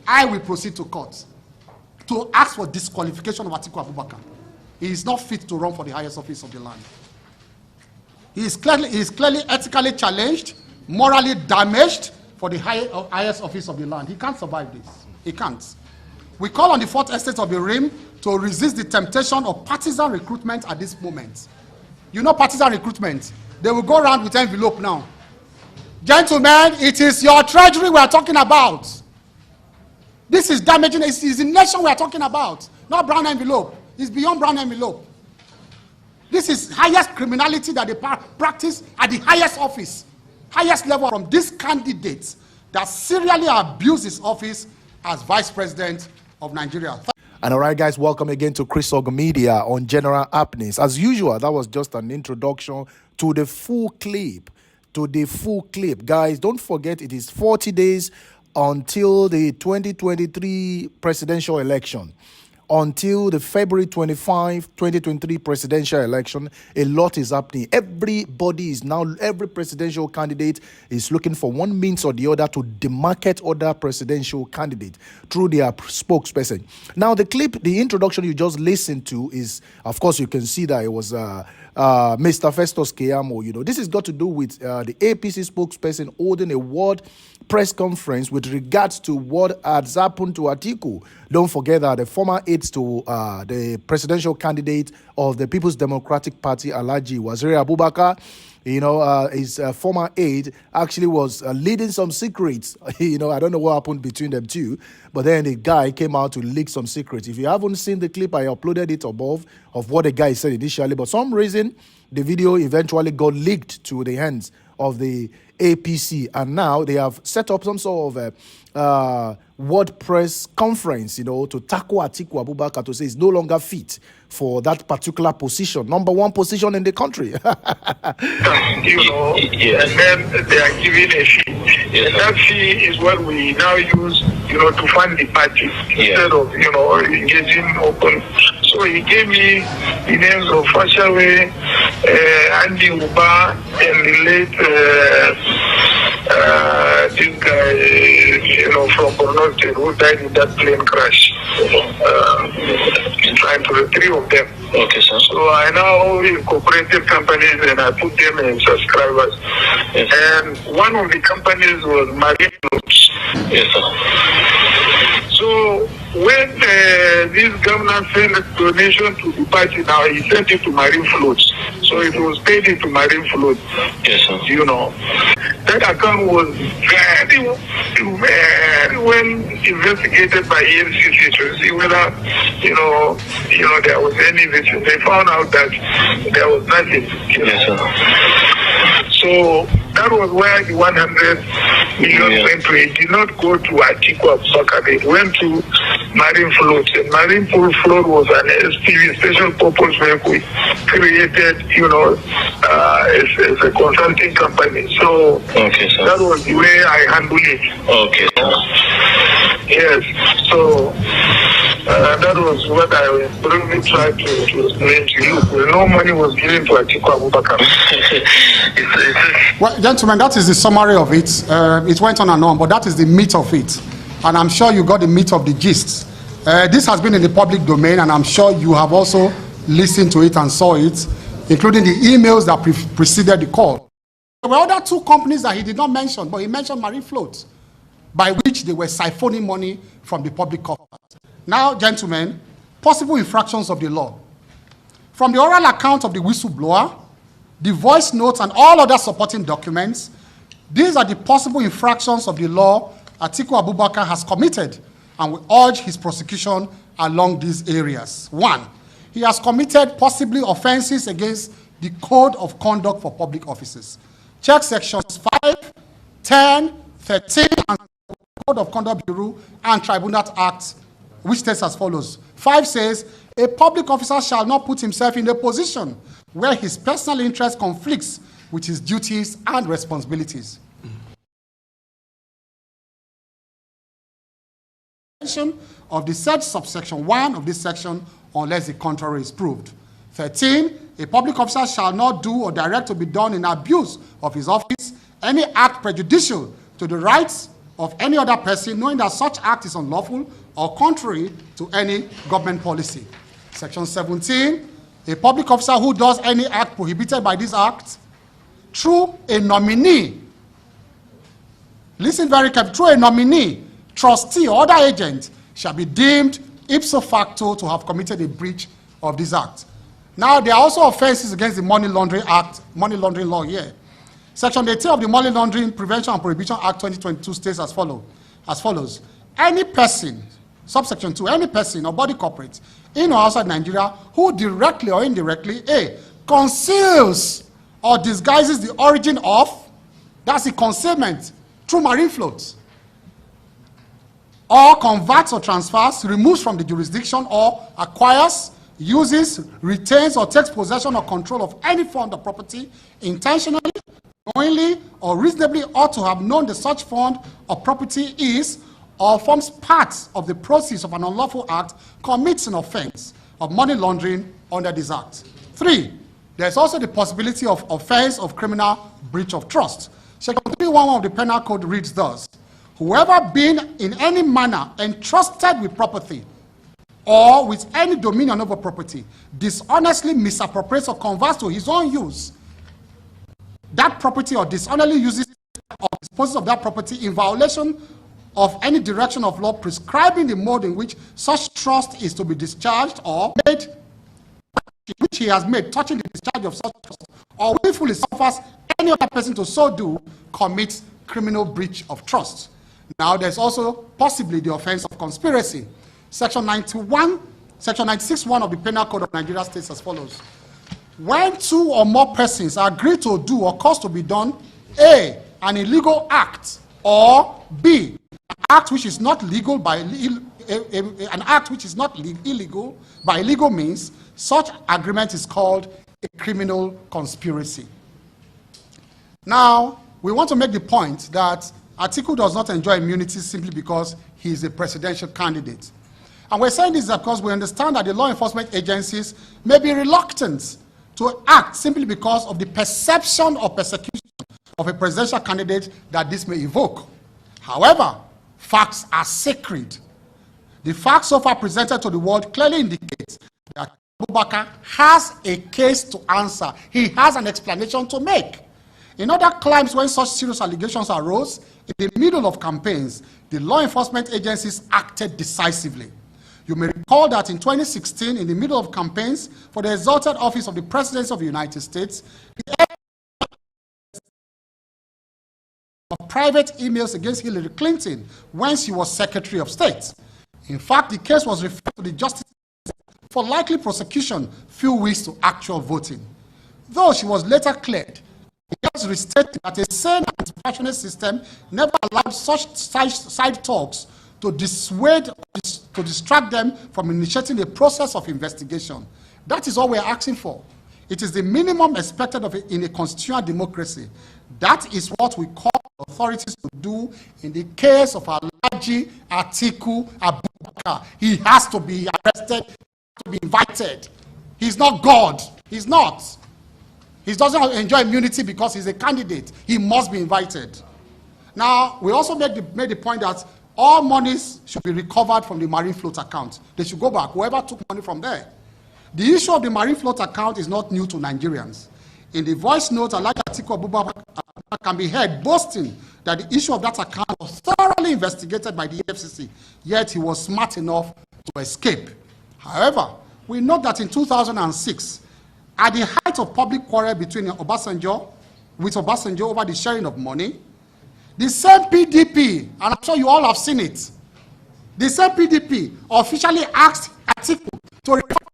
I will proceed to court to ask for disqualification of Atiku Abubakar. He is not fit to run for the highest office of the land. He is clearly ethically challenged, morally damaged for the highest office of the land. He can't survive this. He can't. We call on the Fourth Estate of the Rim to resist the temptation of partisan recruitment at this moment. You know partisan recruitment. They will go around with envelope now. Gentlemen, it is your treasury we are talking about. This is damaging. It is the nation we are talking about, not brown envelope. It's beyond brown envelope. This is highest criminality that they practice at the highest office, highest level from this candidate that serially abused his office as Vice President of Nigeria. And all right, guys, welcome again to Chris Og Media on General Happenings. As usual, that was just an introduction to the full clip. Guys, don't forget it is 40 days until the 2023 presidential election. Until the February 25, 2023 presidential election, a lot is happening. Every presidential candidate is looking for one means or the other to demarket other presidential candidate through their spokesperson. Now, the introduction you just listened to is, of course, you can see that it was Mr. Festus Keyamo. You know, this has got to do with the APC spokesperson holding a world press conference with regards to what has happened to Atiku. Don't forget that the former aide to the presidential candidate of the People's Democratic Party, Alhaji Waziri Abubakar, you know, his former aide actually was leading some secrets. You know, I don't know what happened between them two, but then the guy came out to leak some secrets. If you haven't seen the clip, I uploaded it above of what the guy said initially, but some reason the video eventually got leaked to the hands of the APC, and now they have set up some sort of word press conference, you know, to tackle Atiku Abubakar to say he's no longer fit for that particular position, number one position in the country. You know, and then they are giving a fee. And that fee is what we now use, you know, to fund the party instead of, you know, engaging open. So he gave me the names of Fashawe, Andy Uba, and the late this guy, you know, from Borno State, who died in that plane crash. Trying to the three of them. Okay, sir. So I now incorporated companies and I put them in subscribers. Yes. And one of the companies was Marine Floats. Yes, sir. So when this governor sent a donation to the party, now he sent it to Marine Floats. So it was paid into Marine Floats. Yes, sir. You know, that account was very well investigated by EFCC to see whether, you know, there was any vision. They found out that there was nothing. Yes, sir. So that was where the 100 million went to. It did not go to Atiku Abubakar. It went to Marine Float. And Marine Float was an SPV, special purpose vehicle, created, you know, as a consulting company. So okay, sir. That was the way I handled it. Okay, sir. Yes. So that was what I really tried to explain to you. No money was given to Atiku Abubakar. Well, gentlemen, that is the summary of it. It went on and on, but that is the meat of it. And I'm sure you got the meat of the gist. This has been in the public domain, and I'm sure you have also listened to it and saw it, including the emails that preceded the call. There were other two companies that he did not mention, but he mentioned Marine Float, by which they were siphoning money from the public coffers. Now, gentlemen, possible infractions of the law. From the oral account of the whistleblower, the voice notes, and all other supporting documents, these are the possible infractions of the law Atiku Abubakar has committed, and we urge his prosecution along these areas. 1, he has committed possibly offenses against the Code of Conduct for Public Offices. Check sections 5, 10, 13, and Code of Conduct Bureau and Tribunal Act, which states as follows. 5 says, a public officer shall not put himself in a position where his personal interest conflicts with his duties and responsibilities. Of the said subsection 1 of this section, unless the contrary is proved. 13, a public officer shall not do or direct to be done in abuse of his office any act prejudicial to the rights of any other person knowing that such act is unlawful or contrary to any government policy. Section 17, a public officer who does any act prohibited by this act through a nominee, listen very carefully, through a nominee, trustee, or other agent shall be deemed ipso facto to have committed a breach of this act. Now, there are also offenses against the Money Laundering Act, money laundering law here. Section 18 of the Money Laundering Prevention and Prohibition Act 2022 states as follows. Any person, subsection 2, any person or body corporate in or outside Nigeria who directly or indirectly, A, conceals or disguises the origin of, that's the concealment, through marine floats, or converts or transfers, removes from the jurisdiction or acquires, uses, retains, or takes possession or control of any fund or property intentionally, knowingly, or reasonably ought to have known that such fund or property is or forms part of the proceeds of an unlawful act, commits an offense of money laundering under this act. 3, there's also the possibility of offense of criminal breach of trust. Section 311 of the Penal Code reads thus: whoever being in any manner entrusted with property or with any dominion over property dishonestly misappropriates or converts to his own use that property, or dishonestly uses or disposes of that property in violation of any direction of law prescribing the mode in which such trust is to be discharged, or made, which he has made touching the discharge of such trust, or willfully suffers any other person to so do, commits criminal breach of trust. Now, there's also possibly the offense of conspiracy. Section 96(1) of the Penal Code of Nigeria states as follows: when 2 or more persons agree to do or cause to be done, A, an illegal act, or B, an act which is not legal by an act which is not illegal by illegal means, such agreement is called a criminal conspiracy. Now, we want to make the point that Atiku does not enjoy immunity simply because he is a presidential candidate. And we're saying this because we understand that the law enforcement agencies may be reluctant to act simply because of the perception or persecution of a presidential candidate that this may evoke. However, facts are sacred. The facts so far presented to the world clearly indicate that Abubakar has a case to answer. He has an explanation to make. In other climes, when such serious allegations arose, in the middle of campaigns, the law enforcement agencies acted decisively. You may recall that in 2016, in the middle of campaigns for the exalted office of the Presidency of the United States, the of private emails against Hillary Clinton when she was Secretary of State. In fact, the case was referred to the Justice for likely prosecution few weeks to actual voting. Though she was later cleared, it has restated that a sane and dispassionate system never allowed such side talks to dissuade, to distract them from initiating a process of investigation. That is all we are asking for. It is the minimum expected of in a constitutional democracy. That is what we call authorities to do in the case of Alhaji Atiku Abubakar. He has to be arrested, to be invited. He's not God. He's not. He doesn't enjoy immunity because he's a candidate. He must be invited. Now, we also made the point that all monies should be recovered from the marine float account. They should go back, whoever took money from there. The issue of the marine float account is not new to Nigerians. In the voice note, Alhaji Atiku Abubakar can be heard boasting that the issue of that account was thoroughly investigated by the EFCC, yet he was smart enough to escape. However, we note that in 2006, at the height of public quarrel between Obasanjo over the sharing of money, the same PDP, and I'm sure you all have seen it, the same PDP officially asked Atiku to recover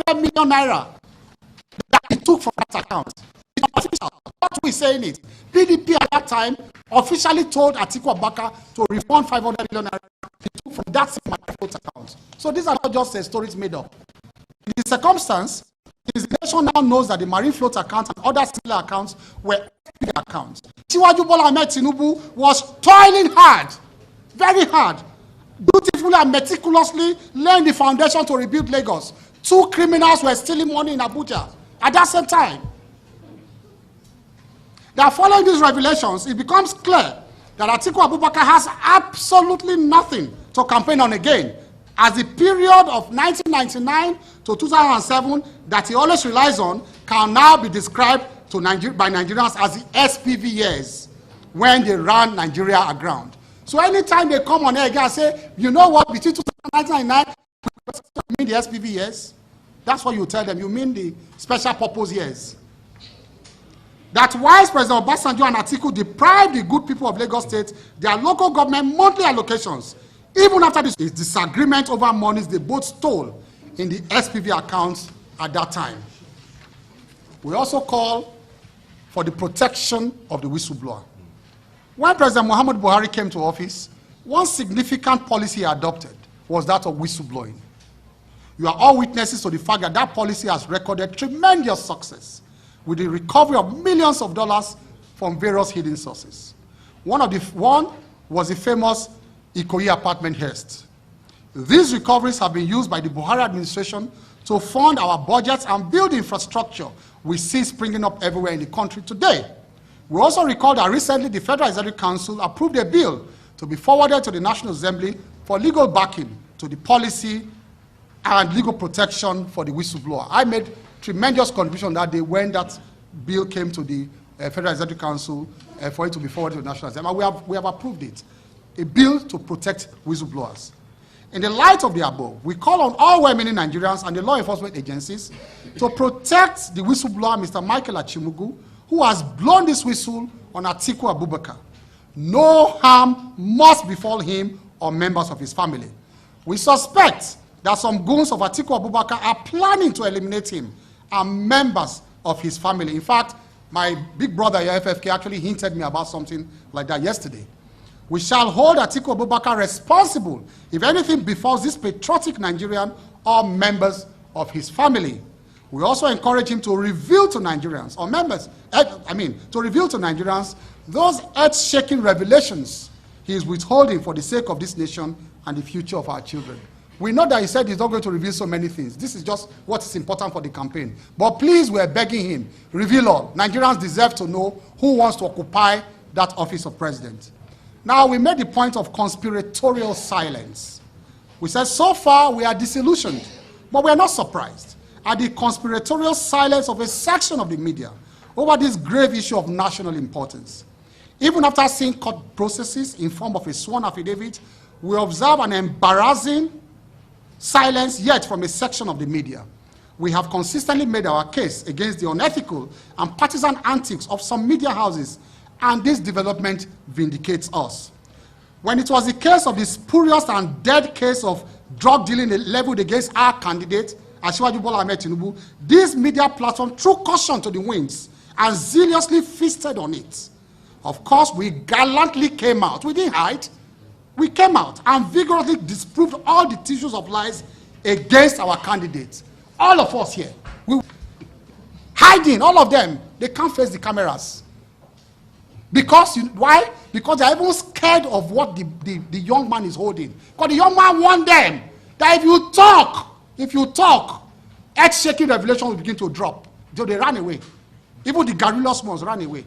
100 million naira that he took from that account. It's official. Not we saying it. PDP at that time officially told Atiku Abubakar to refund 500 million naira he took from that same account. So these are not just stories made up. In the circumstance, the nation now knows that the marine float account and other similar accounts were big accounts. Chiwaju Bola Ahmed Tinubu was toiling hard, very hard, dutifully and meticulously laying the foundation to rebuild Lagos. 2 criminals were stealing money in Abuja at that same time. Now, following these revelations, it becomes clear that Atiku Abubakar has absolutely nothing to campaign on again, as the period of 1999 to 2007 that he always relies on can now be described to by Nigerians as the SPV years, when they ran Nigeria aground. So anytime they come on air again and say, you know what, between 1999, you mean the SPV years? That's what you tell them. You mean the special purpose years. That whilst President Obasanjo and Atiku deprived the good people of Lagos State their local government monthly allocations, even after this disagreement over monies they both stole in the SPV accounts at that time. We also call for the protection of the whistleblower. When President Muhammad Buhari came to office, one significant policy he adopted was that of whistleblowing. You are all witnesses to the fact that that policy has recorded tremendous success with the recovery of millions of dollars from various hidden sources. One was the famous Ikoyi apartment heist. These recoveries have been used by the Buhari administration to fund our budgets and build infrastructure we see springing up everywhere in the country today. We also recall that recently the Federal Executive Council approved a bill to be forwarded to the National Assembly for legal backing to the policy and legal protection for the whistleblower. I made tremendous contribution that day when that bill came to the Federal Executive Council for it to be forwarded to the National Assembly. We have approved it, a bill to protect whistleblowers. In the light of the above, we call on all well-meaning Nigerians and the law enforcement agencies to protect the whistleblower, Mr. Michael Achimugu, who has blown this whistle on Atiku Abubakar. No harm must befall him or members of his family. We suspect that some goons of Atiku Abubakar are planning to eliminate him and members of his family. In fact, my big brother, FFK, actually hinted me about something like that yesterday. We shall hold Atiku Abubakar responsible if anything befalls this patriotic Nigerian or members of his family. We also encourage him to reveal to Nigerians, or members, to reveal to Nigerians those earth-shaking revelations he is withholding for the sake of this nation and the future of our children. We know that he said he's not going to reveal so many things. This is just what is important for the campaign. But please, we're begging him, reveal all. Nigerians deserve to know who wants to occupy that office of president. Now, we made the point of conspiratorial silence. We said so far we are disillusioned, but we are not surprised at the conspiratorial silence of a section of the media over this grave issue of national importance. Even after seeing court processes in form of a sworn affidavit, we observe an embarrassing silence yet from a section of the media. We have consistently made our case against the unethical and partisan antics of some media houses, and this development vindicates us. When it was the case of the spurious and dead case of drug dealing leveled against our candidate, Asiwaju Bola Ahmed Tinubu, this media platform threw caution to the winds and zealously feasted on it. Of course, we gallantly came out. We didn't hide. We came out and vigorously disproved all the tissues of lies against our candidates. All of us here. We hiding, all of them. They can't face the cameras. Because, why? Because they're even scared of what the young man is holding. Because the young man warned them that if you talk, earth-shaking revelation will begin to drop. So they ran away. Even the garrulous ones ran away.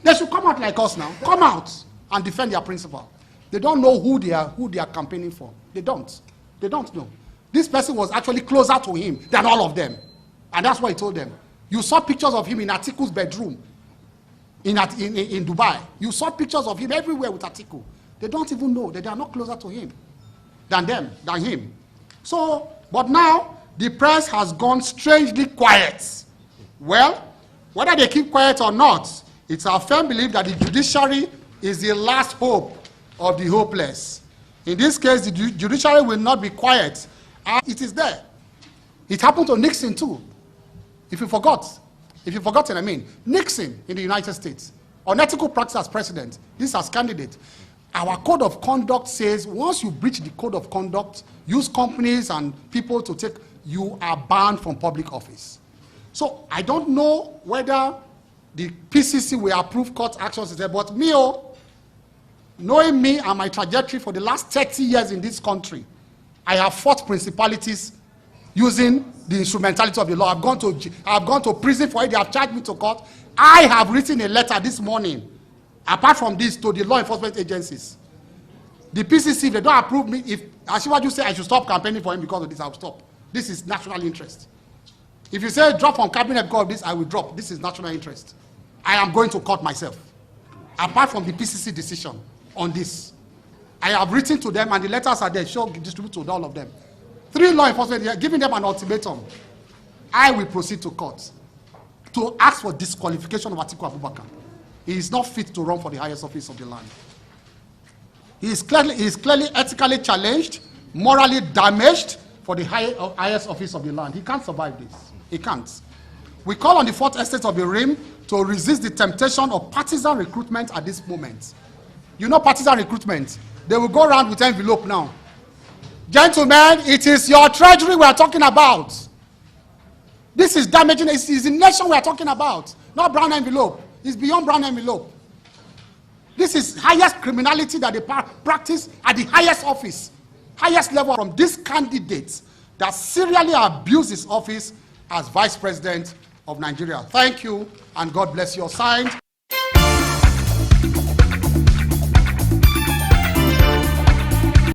They should come out like us now. Come out and defend their principle. They don't know who they are campaigning for. They don't. They don't know. This person was actually closer to him than all of them. And that's what he told them. You saw pictures of him in Atiku's bedroom in Dubai. You saw pictures of him everywhere with Atiku. They don't even know that they are not closer to him than him. So, but now, the press has gone strangely quiet. Well, whether they keep quiet or not, it's our firm belief that the judiciary is the last hope of the hopeless. In this case, the judiciary will not be quiet. It is there. It happened to Nixon too. If you forgot, Nixon in the United States, unethical practice as president, this as candidate. Our code of conduct says once you breach the code of conduct, use companies and people to take, you are banned from public office. So I don't know whether the PCC will approve court actions, but me, knowing me and my trajectory for the last 30 years in this country, I have fought principalities using the instrumentality of the law. I've gone to prison for it. They have charged me to court. I have written a letter this morning Apart from this, to the law enforcement agencies. The PCC, if they don't approve me, if Asiwaju say I should stop campaigning for him because of this, I'll stop. This is national interest. If you say drop from cabinet because of this, I will drop. This is national interest. I am going to court myself. Apart from the PCC decision on this, I have written to them and the letters are there, distribute to all of them. 3 law enforcement, giving them an ultimatum. I will proceed to court to ask for disqualification of Atiku Abubakar. He is not fit to run for the highest office of the land. He is clearly ethically challenged, morally damaged for the highest office of the land. He can't survive this. He can't. We call on the 4th estate of the Rim to resist the temptation of partisan recruitment at this moment. You know partisan recruitment. They will go around with envelope now. Gentlemen, it is your treasury we are talking about. This is damaging. It's the nation we are talking about, not brown envelope. It's beyond brown envelope. This is highest criminality that they practice at the highest office, highest level from this candidate that serially abused his office as Vice President of Nigeria. Thank you, and God bless you. Signed.